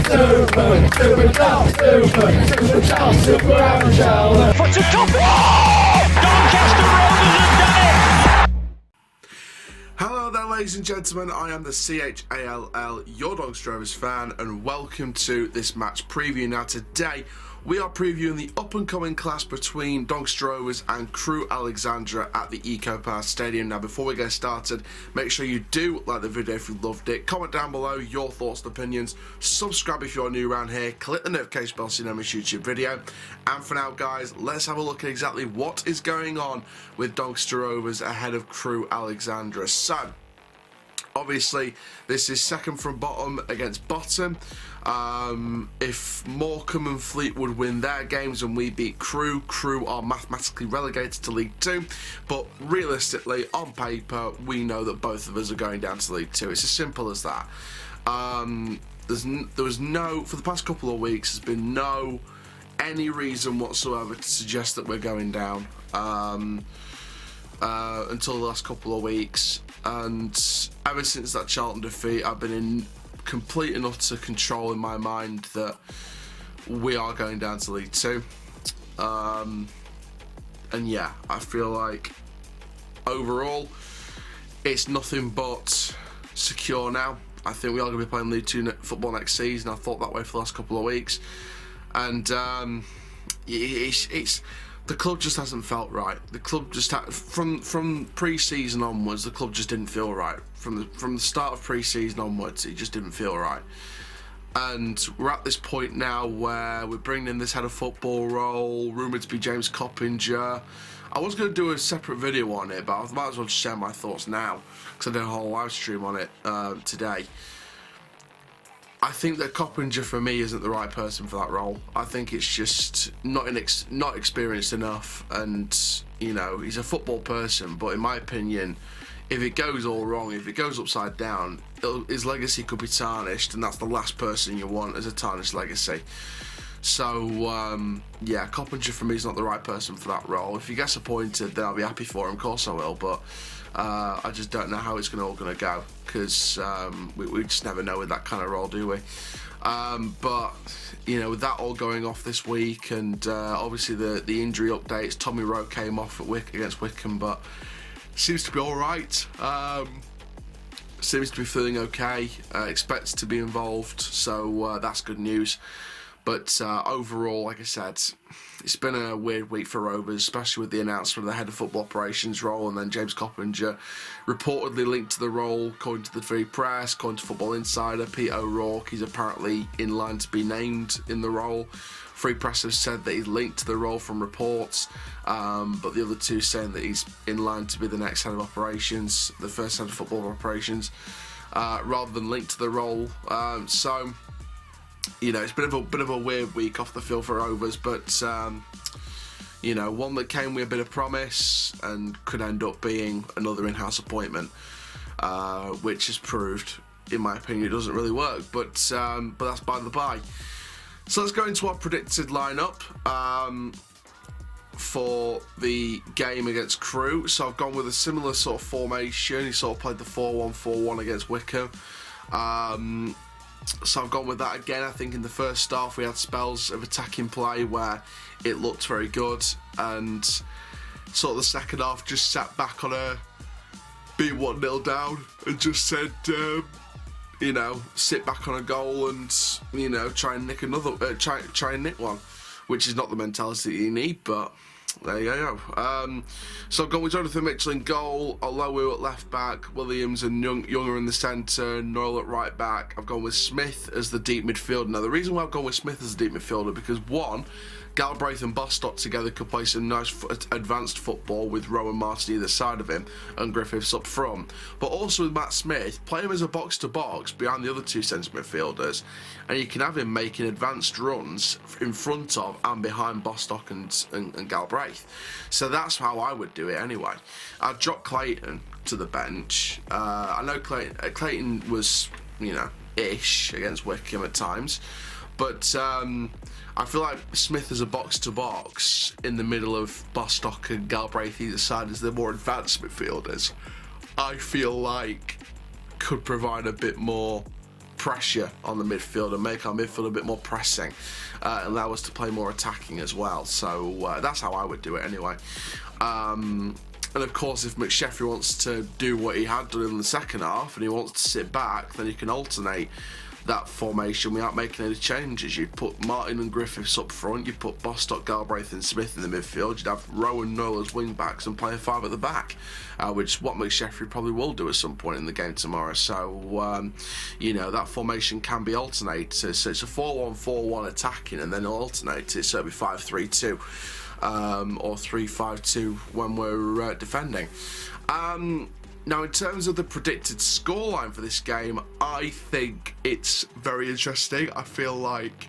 For to top it! Doncaster Rovers have done it! Hello there, ladies and gentlemen, I am the CHALL, your Doncaster Rovers fan, and welcome to this match preview. Now today, we are previewing the up-and-coming clash between Doncaster Rovers and Crewe Alexandra at the EcoPass Stadium. Now before we get started, make sure you do like the video if you loved it, comment down below your thoughts and opinions, subscribe if you're new around here, click the notification bell so you know my YouTube video, and for now guys, let's have a look at exactly what is going on with Doncaster Rovers ahead of Crewe Alexandra. So, obviously, this is second from bottom against bottom. If Morecambe and Fleetwood win their games and we beat Crewe, Crewe are mathematically relegated to League 2. But realistically, on paper, we know that both of us are going down to League 2. It's as simple as that. There was no, for the past couple of weeks, there's been any reason whatsoever to suggest that we're going down until the last couple of weeks. And ever since that Charlton defeat, I've been in complete and utter control in my mind that we are going down to League 2. And yeah, I feel like overall it's nothing but secure now. I think we are going to be playing League 2 football next season. I thought that way for the last couple of weeks. And the club just hasn't felt right. The club just from pre-season onwards, the club just didn't feel right. From the start of pre-season onwards, it just didn't feel right. And we're at this point now where we're bringing in this head of football role, rumoured to be James Coppinger. I was going to do a separate video on it, but I might as well just share my thoughts now because I did a whole live stream on it today. I think that Coppinger for me isn't the right person for that role. I think it's just not experienced enough, and you know, he's a football person, but in my opinion, if it goes all wrong, if it goes upside down, his legacy could be tarnished, and that's the last person you want as a tarnished legacy. So yeah, Coppinger for me is not the right person for that role. If he gets appointed, then I'll be happy for him, of course I will, but I just don't know how it's all going to go, because we just never know with that kind of role, do we? But you know, with that all going off this week, and obviously the injury updates, Tommy Rowe came off against Wycombe, but seems to be all right. Seems to be feeling okay. Expects to be involved, so that's good news. But overall, like I said, it's been a weird week for Rovers, especially with the announcement of the head of football operations role, and then James Coppinger reportedly linked to the role, according to the Free Press, according to Football Insider. Pete O'Rourke, he's apparently in line to be named in the role. Free Press has said that he's linked to the role from reports, but the other two saying that he's in line to be the next head of operations, the first head of football operations, rather than linked to the role. So, you know, it's been a bit of a weird week off the field for Rovers, but you know, one that came with a bit of promise and could end up being another in-house appointment, which has proved, in my opinion, it doesn't really work. But that's by the by. So let's go into our predicted lineup for the game against Crewe. So I've gone with a similar sort of formation. He sort of played the 4-1-4-1 against Wycombe. So I've gone with that again. I think in the first half we had spells of attacking play where it looked very good, and sort of the second half just sat back on a being 1-0 down and just said, you know, sit back on a goal and, you know, try and nick another, try and nick one, which is not the mentality you need, but there you go. So I've gone with Jonathan Mitchell in goal, Olowu at left back, Williams and Younger in the centre, Noel at right back. I've gone with Smith as the deep midfielder. Now the reason why I've gone with Smith as the deep midfielder, because one, Galbraith and Bostock together could play some nice advanced football with Rowan Martin either side of him and Griffiths up front. But also with Matt Smith, play him as a box-to-box behind the other two centre midfielders, and you can have him making advanced runs in front of and behind Bostock and Galbraith. So that's how I would do it anyway. I'd drop Clayton to the bench. I know Clayton was, you know, ish against Wycombe at times, but I feel like Smith as a box-to-box in the middle of Bostock and Galbraith either side as the more advanced midfielders, I feel like could provide a bit more pressure on the midfield and make our midfield a bit more pressing, and allow us to play more attacking as well. So that's how I would do it anyway. And of course, if McSheffrey wants to do what he had done in the second half and he wants to sit back, then you can alternate that formation without making any changes. You'd put Martin and Griffiths up front, you'd put Bostock, Galbraith and Smith in the midfield, you'd have Rowe and Noel as wing backs and play a 5 at the back, which is what McSheffrey probably will do at some point in the game tomorrow. So you know, that formation can be alternated. So it's a 4-1-4-1 attacking, and then he'll alternate it, so it'll be 5-3-2 or 3-5-2 when we're defending. Now, in terms of the predicted scoreline for this game, I think it's very interesting. I feel like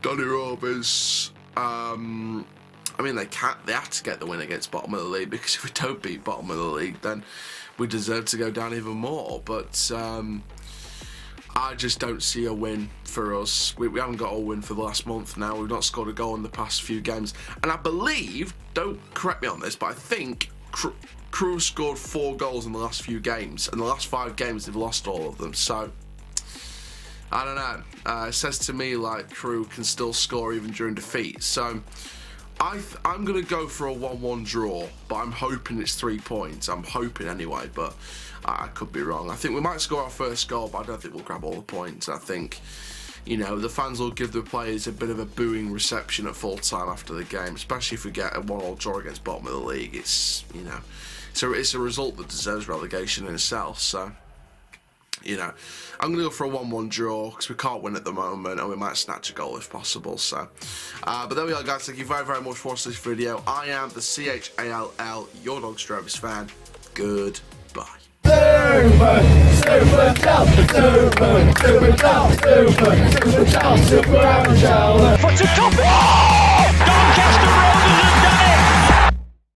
Doncaster Rovers, I mean, they have to get the win against bottom of the league, because if we don't beat bottom of the league, then we deserve to go down even more. But I just don't see a win for us. We haven't got a win for the last month now. We've not scored a goal in the past few games. And I believe, don't correct me on this, but I think Crewe scored 4 goals in the last few games, and the last 5 games they've lost all of them. So I don't know. It says to me like Crewe can still score even during defeat. So I'm going to go for a 1-1 draw, but I'm hoping it's 3 points. I'm hoping anyway, but I could be wrong. I think we might score our first goal, but I don't think we'll grab all the points. I think, you know, the fans will give the players a bit of a booing reception at full time after the game, especially if we get a 1-1 draw against bottom of the league. It's, you know, so it's a result that deserves relegation in itself. So, you know, I'm going to go for a 1-1 draw, because we can't win at the moment, and we might snatch a goal if possible. So, but there we are, guys. Thank you very, very much for watching this video. I am the CHALL, your Doncaster Rovers fan. Goodbye. For to top it!